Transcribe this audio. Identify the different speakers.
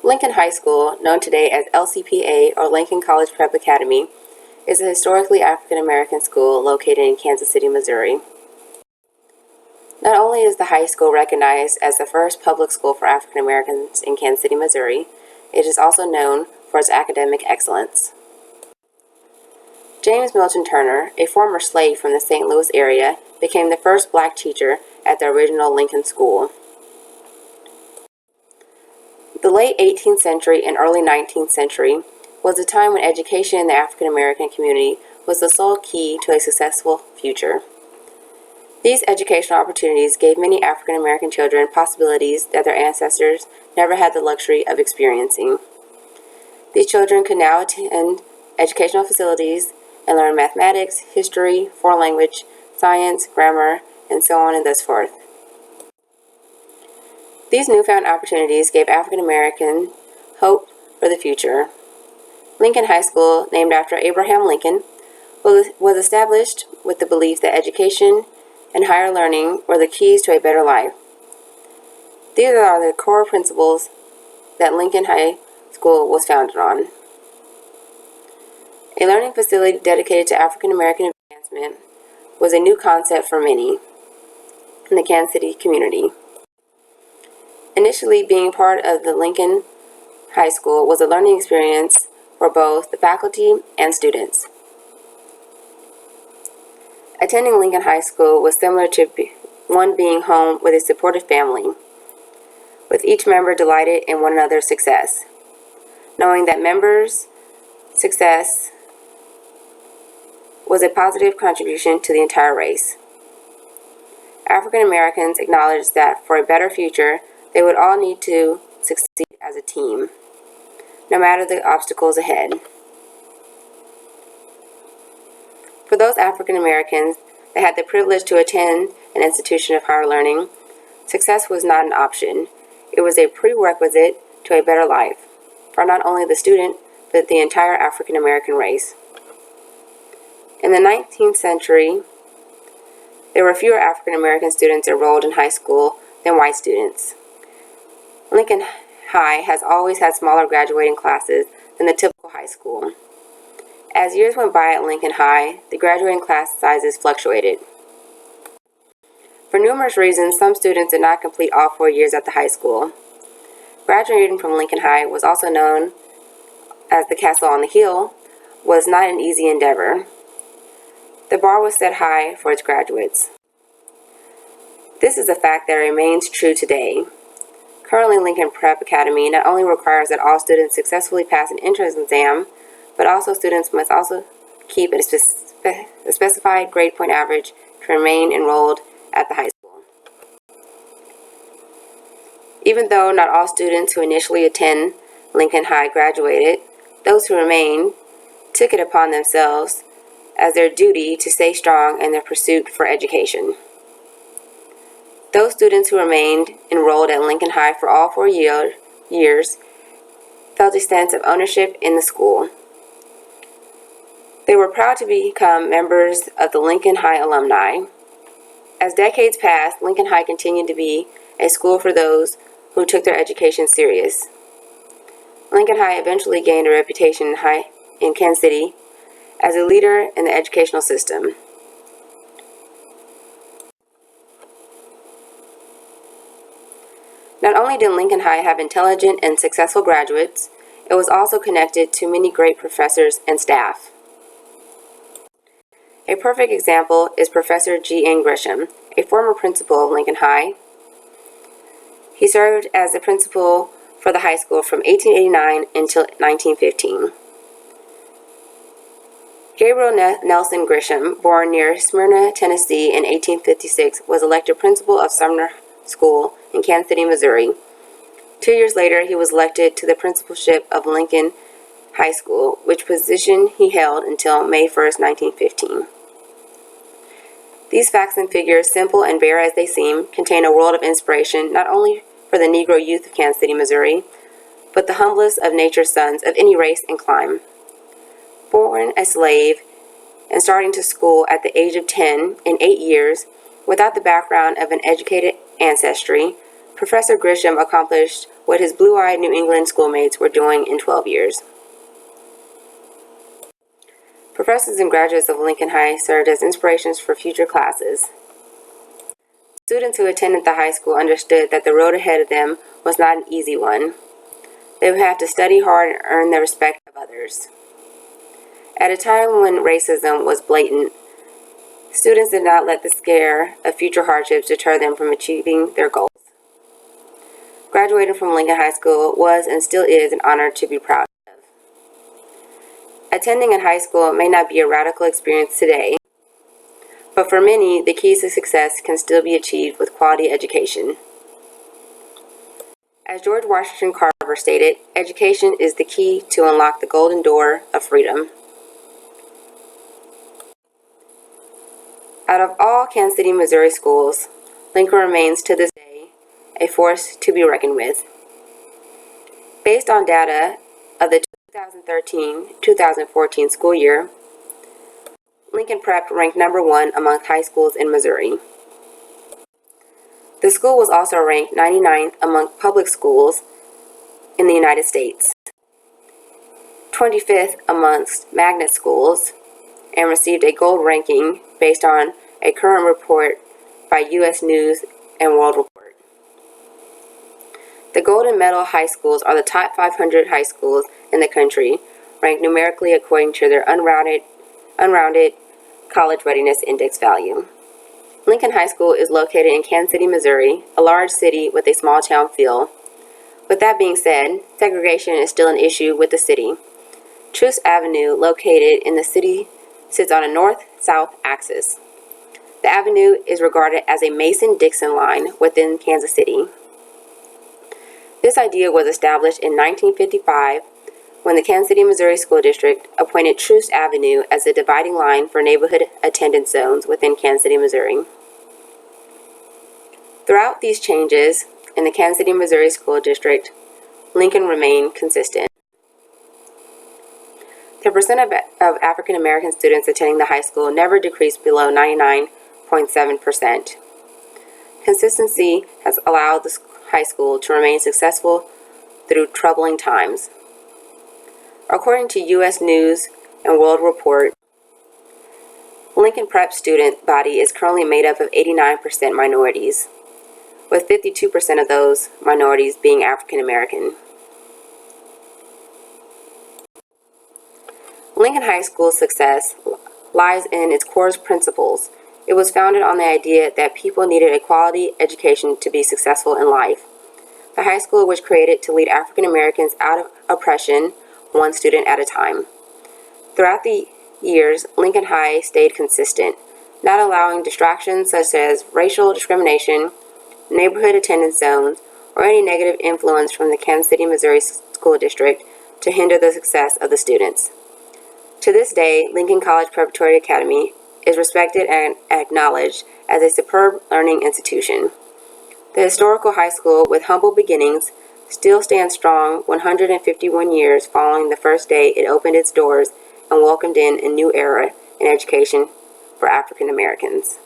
Speaker 1: Lincoln High School, known today as LCPA or Lincoln College Prep Academy, is a historically African American school located in Kansas City, Missouri. Not only is the high school recognized as the first public school for African Americans in Kansas City, Missouri, it is also known for its academic excellence. James Milton Turner, a former slave from the St. Louis area, became the first black teacher at the original Lincoln School. The late 18th century and early 19th century was a time when education in the African American community was the sole key to a successful future. These educational opportunities gave many African American children possibilities that their ancestors never had the luxury of experiencing. These children could now attend educational facilities and learn mathematics, history, foreign language, science, grammar, and so on and thus forth. These newfound opportunities gave African American hope for the future. Lincoln High School, named after Abraham Lincoln, was established with the belief that education and higher learning were the keys to a better life. These are the core principles that Lincoln High School was founded on. A learning facility dedicated to African American advancement was a new concept for many in the Kansas City community. Initially, being part of the Lincoln High School was a learning experience for both the faculty and students. Attending Lincoln High School was similar to one being home with a supportive family, with each member delighted in one another's success, knowing that members' success was a positive contribution to the entire race. African Americans acknowledged that for a better future, they would all need to succeed as a team, no matter the obstacles ahead. For those African Americans that had the privilege to attend an institution of higher learning, success was not an option. It was a prerequisite to a better life for not only the student, but the entire African American race. In the 19th century, there were fewer African American students enrolled in high school than white students. Lincoln High has always had smaller graduating classes than the typical high school. As years went by at Lincoln High, the graduating class sizes fluctuated. For numerous reasons, some students did not complete all 4 years at the high school. Graduating from Lincoln High, was also known as the Castle on the Hill, was not an easy endeavor. The bar was set high for its graduates. This is a fact that remains true today. Currently, Lincoln Prep Academy not only requires that all students successfully pass an entrance exam, but also students must also keep a specified grade point average to remain enrolled at the high school. Even though not all students who initially attend Lincoln High graduated, those who remained took it upon themselves as their duty to stay strong in their pursuit for education. Those students who remained enrolled at Lincoln High for all 4 years felt a sense of ownership in the school. They were proud to become members of the Lincoln High alumni. As decades passed, Lincoln High continued to be a school for those who took their education serious. Lincoln High eventually gained a reputation in Kansas City as a leader in the educational system. Not only did Lincoln High have intelligent and successful graduates, it was also connected to many great professors and staff. A perfect example is Professor G.N. Grisham, a former principal of Lincoln High. He served as the principal for the high school from 1889 until 1915. Gabriel Nelson Grisham, born near Smyrna, Tennessee in 1856, was elected principal of Sumner School in Kansas City, Missouri. 2 years later, he was elected to the principalship of Lincoln High School, which position he held until May 1, 1915. These facts and figures, simple and bare as they seem, contain a world of inspiration not only for the Negro youth of Kansas City, Missouri, but the humblest of nature's sons of any race and clime. Born a slave and starting to school at the age of 10 in 8 years, without the background of an educated ancestry, Professor Grisham accomplished what his blue-eyed New England schoolmates were doing in 12 years. Professors and graduates of Lincoln High served as inspirations for future classes. Students who attended the high school understood that the road ahead of them was not an easy one. They would have to study hard and earn the respect of others. At a time when racism was blatant, students did not let the scare of future hardships deter them from achieving their goals. Graduating from Lincoln High School was and still is an honor to be proud of. Attending in high school may not be a radical experience today, but for many, the keys to success can still be achieved with quality education. As George Washington Carver stated, education is the key to unlock the golden door of freedom. Out of all Kansas City, Missouri schools, Lincoln remains to this day a force to be reckoned with. Based on data of the 2013-2014 school year, Lincoln Prep ranked number 1 among high schools in Missouri. The school was also ranked 99th among public schools in the United States, 25th amongst magnet schools, and received a gold ranking based on a current report by U.S. News and World Report. The gold and medal high schools are the top 500 high schools in the country, ranked numerically according to their unrounded college readiness index value. Lincoln High School is located in Kansas City, Missouri, a large city with a small town feel. With that being said, segregation is still an issue with the city. Troost Avenue, located in the city, sits on a north-south axis. The avenue is regarded as a Mason-Dixon line within Kansas City. This idea was established in 1955 when the Kansas City, Missouri School District appointed Troost Avenue as the dividing line for neighborhood attendance zones within Kansas City, Missouri. Throughout these changes in the Kansas City, Missouri School District, Lincoln remained consistent. The percent of African American students attending the high school never decreased below 99.7%. Consistency has allowed the high school to remain successful through troubling times. According to U.S. News and World Report, Lincoln Prep student body is currently made up of 89% minorities, with 52% of those minorities being African American. Lincoln High School's success lies in its core principles. It was founded on the idea that people needed a quality education to be successful in life. The high school was created to lead African Americans out of oppression, one student at a time. Throughout the years, Lincoln High stayed consistent, not allowing distractions such as racial discrimination, neighborhood attendance zones, or any negative influence from the Kansas City, Missouri School District to hinder the success of the students. To this day, Lincoln College Preparatory Academy is respected and acknowledged as a superb learning institution. The historical high school, with humble beginnings, still stands strong 151 years following the first day it opened its doors and welcomed in a new era in education for African Americans.